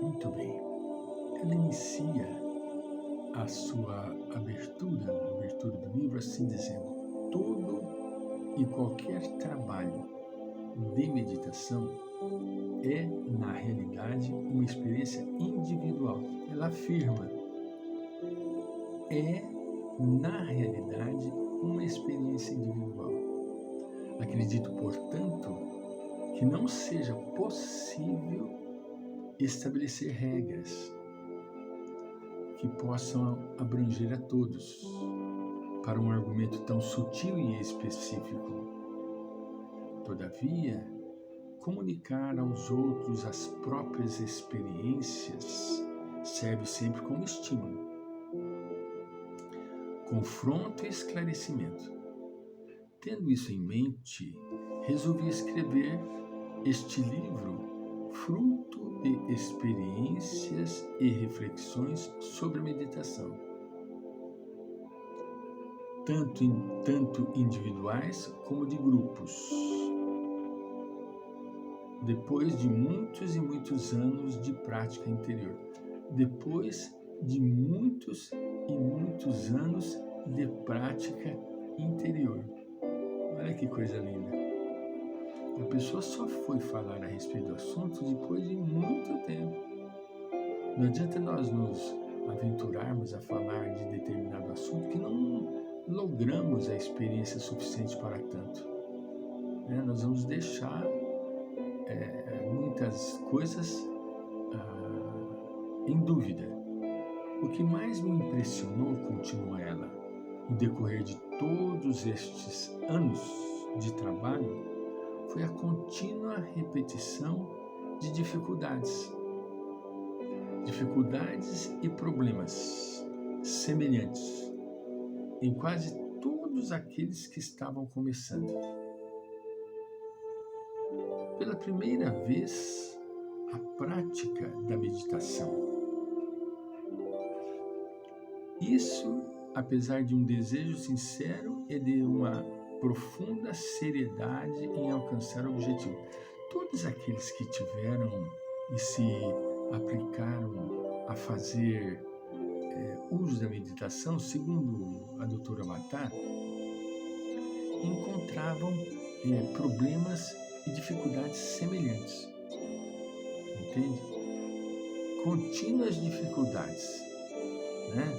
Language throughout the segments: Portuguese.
Muito bem. Ela inicia a sua abertura, a abertura do livro, assim dizendo: todo e qualquer trabalho de meditação é, na realidade, uma experiência individual. Ela afirma: é, na realidade, uma experiência individual. Acredito, portanto, que não seja possível estabelecer regras que possam abranger a todos para um argumento tão sutil e específico. Todavia, comunicar aos outros as próprias experiências serve sempre como estímulo, confronto e esclarecimento. Tendo isso em mente, resolvi escrever este livro, fruto de experiências e reflexões sobre a meditação, tanto individuais como de grupos. Depois de muitos e muitos anos de prática interior, depois de muitos e muitos anos de prática interior. Olha que coisa linda. A pessoa só foi falar a respeito do assunto depois de muito tempo. Não adianta nós nos aventurarmos a falar de determinado assunto que não logramos a experiência suficiente para tanto. Nós vamos deixar muitas coisas em dúvida. O que mais me impressionou, continua ela, no decorrer de todos estes anos de trabalho, foi a contínua repetição de dificuldades e problemas semelhantes em quase todos aqueles que estavam começando. Pela primeira vez, a prática da meditação. Isso, apesar de um desejo sincero e de uma profunda seriedade em alcançar o objetivo. Todos aqueles que tiveram e se aplicaram a fazer uso da meditação, segundo a doutora Matar, encontravam problemas e dificuldades semelhantes. Entende? Contínuas dificuldades, né?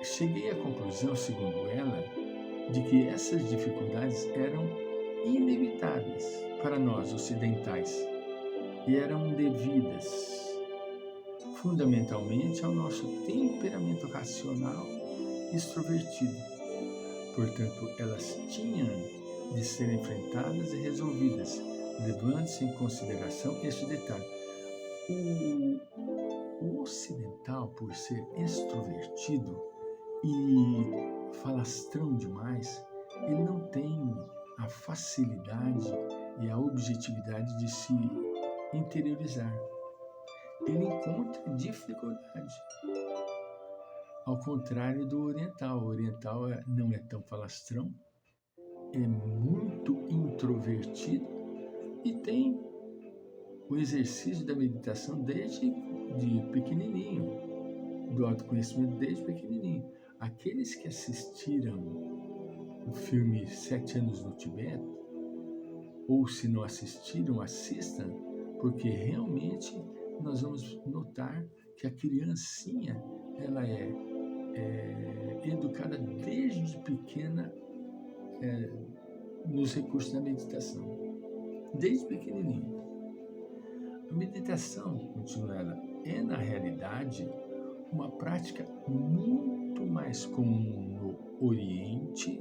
Cheguei à conclusão, segundo ela, de que essas dificuldades eram inevitáveis para nós ocidentais e eram devidas fundamentalmente ao nosso temperamento racional extrovertido. Portanto, elas tinham de ser enfrentadas e resolvidas, levando-se em consideração este detalhe. O ocidental, por ser extrovertido e falastrão demais, ele não tem a facilidade e a objetividade de se interiorizar. Ele encontra dificuldade. Ao contrário do oriental. O oriental não é tão falastrão, é muito introvertido e tem o exercício da meditação desde de pequenininho, do autoconhecimento desde pequenininho. Aqueles que assistiram o filme 7 anos no Tibete, ou se não assistiram, assistam, porque realmente nós vamos notar que a criancinha, ela é educada desde pequena nos recursos da meditação, desde pequenininho. A meditação, continua ela, é na realidade uma prática muito mais comum no Oriente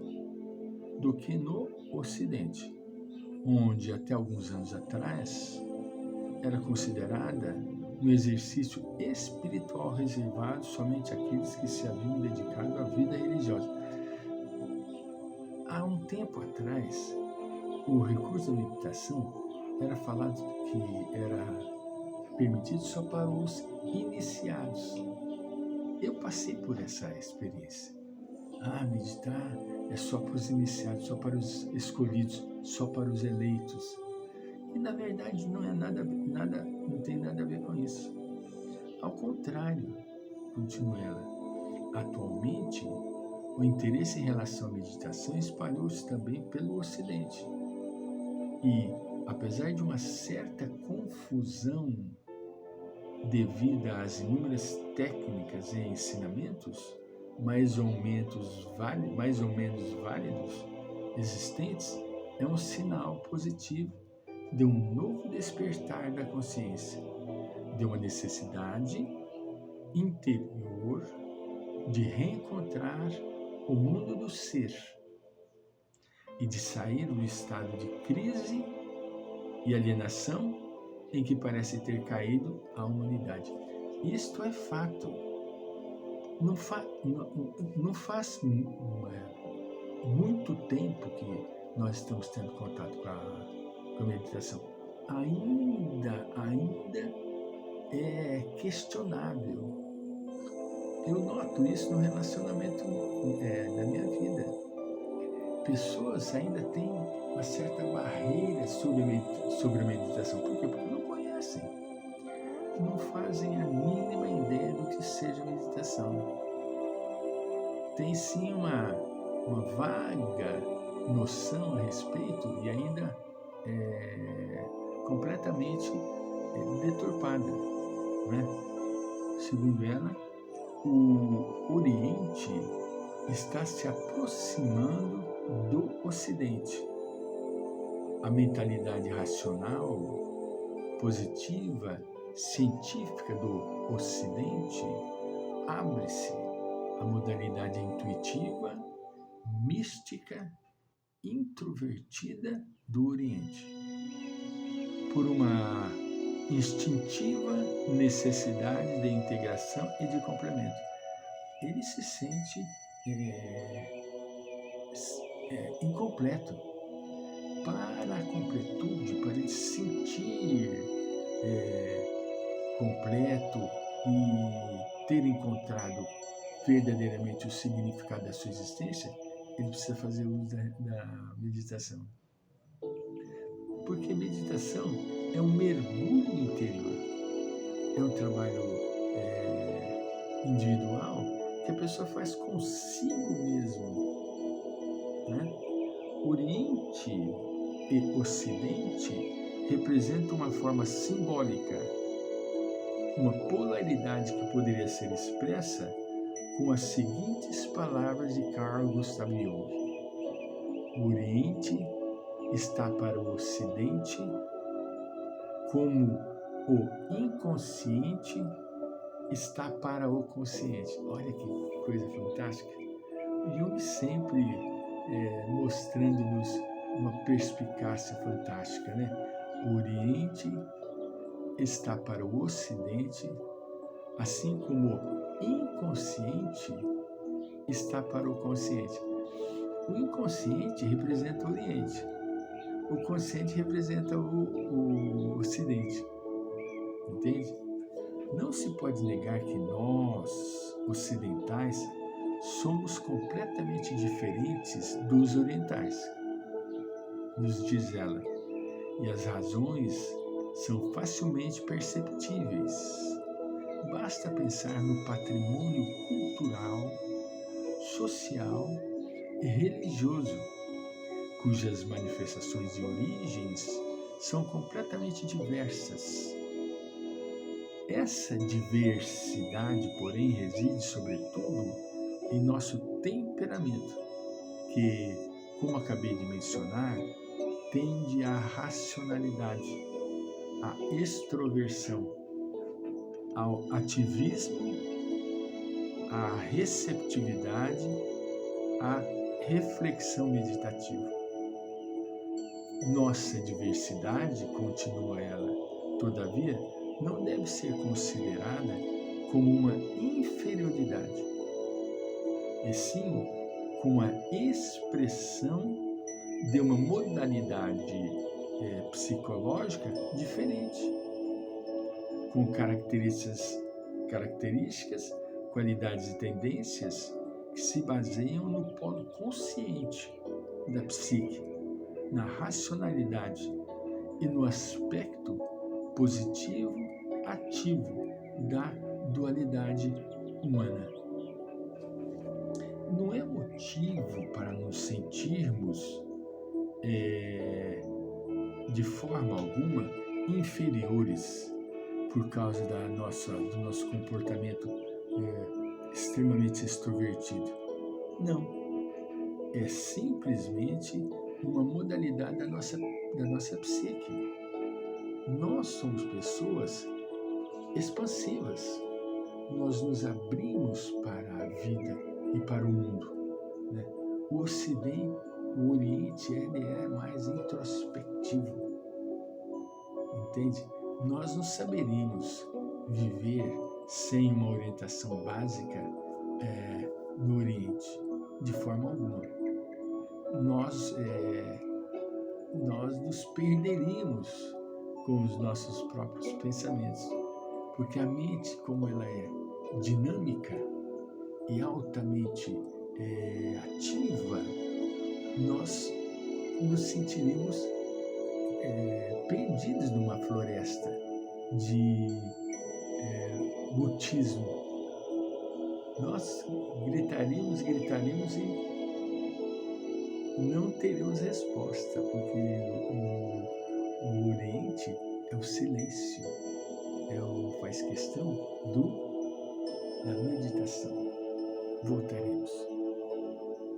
do que no Ocidente, onde até alguns anos atrás era considerada um exercício espiritual reservado somente àqueles que se haviam dedicado à vida religiosa. Há um tempo atrás, o recurso da meditação era falado que era permitido só para os iniciados. Eu passei por essa experiência. Meditar é só para os iniciados, só para os escolhidos, só para os eleitos. E na verdade não tem nada a ver com isso. Ao contrário, continua ela, atualmente o interesse em relação à meditação espalhou-se também pelo Ocidente. E, apesar de uma certa confusão devida às inúmeras técnicas e ensinamentos, mais ou menos válidos existentes, é um sinal positivo de um novo despertar da consciência, de uma necessidade interior de reencontrar o mundo do ser e de sair do estado de crise e alienação em que parece ter caído a humanidade. Isto é fato. Não faz muito tempo que nós estamos tendo contato com a meditação. Ainda é questionável. Eu noto isso no relacionamento da minha vida. Pessoas ainda têm uma certa barreira sobre a meditação. Por quê? Porque não conhecem. Não fazem a mínima ideia do que seja meditação. Tem sim uma vaga noção a respeito e ainda completamente deturpada, né? Segundo ela, o Oriente está se aproximando do Ocidente. A mentalidade racional, positiva, científica do Ocidente abre-se à modalidade intuitiva, mística, introvertida do Oriente, por uma instintiva necessidade de integração e de complemento. Ele se sente incompleto. Para a completude, para ele se sentir completo e ter encontrado verdadeiramente o significado da sua existência, ele precisa fazer uso da meditação. Porque meditação é um mergulho interior, é um trabalho individual que a pessoa faz consigo mesmo, né? Oriente e Ocidente representam uma forma simbólica, uma polaridade que poderia ser expressa com as seguintes palavras de Carl Gustav Jung: o Oriente está para o Ocidente como o inconsciente está para o consciente. Olha que coisa fantástica. Jung sempre mostrando-nos uma perspicácia fantástica, né? O Oriente está para o Ocidente, assim como o inconsciente está para o consciente. O inconsciente representa o Oriente, o consciente representa o Ocidente, entende? Não se pode negar que nós, ocidentais, somos completamente diferentes dos orientais, nos diz ela, e as razões são facilmente perceptíveis. Basta pensar no patrimônio cultural, social e religioso, cujas manifestações e origens são completamente diversas. Essa diversidade, porém, reside, sobretudo, em nosso temperamento, que, como acabei de mencionar, tende à racionalidade, à extroversão, ao ativismo, à receptividade, à reflexão meditativa. Nossa diversidade, continua ela, todavia, não deve ser considerada como uma inferioridade, e sim como a expressão de uma modalidade psicológica diferente, com características, qualidades e tendências que se baseiam no polo consciente da psique, na racionalidade e no aspecto positivo, ativo da dualidade humana. Não é motivo para nos sentirmos, de forma alguma, inferiores por causa do nosso comportamento extremamente extrovertido. Não. É simplesmente uma modalidade da nossa psique. Nós somos pessoas expansivas. Nós nos abrimos para a vida e para o mundo, né? O Oriente, ele é mais introspectivo, entende? Nós não saberíamos viver sem uma orientação básica no Oriente, de forma alguma. Nós nos perderíamos com os nossos próprios pensamentos, porque a mente, como ela é dinâmica e altamente ativa, nós nos sentiríamos perdidos numa floresta de mutismo. Nós gritaríamos e não teremos resposta, porque o Oriente é o silêncio, faz questão da meditação. Voltaremos.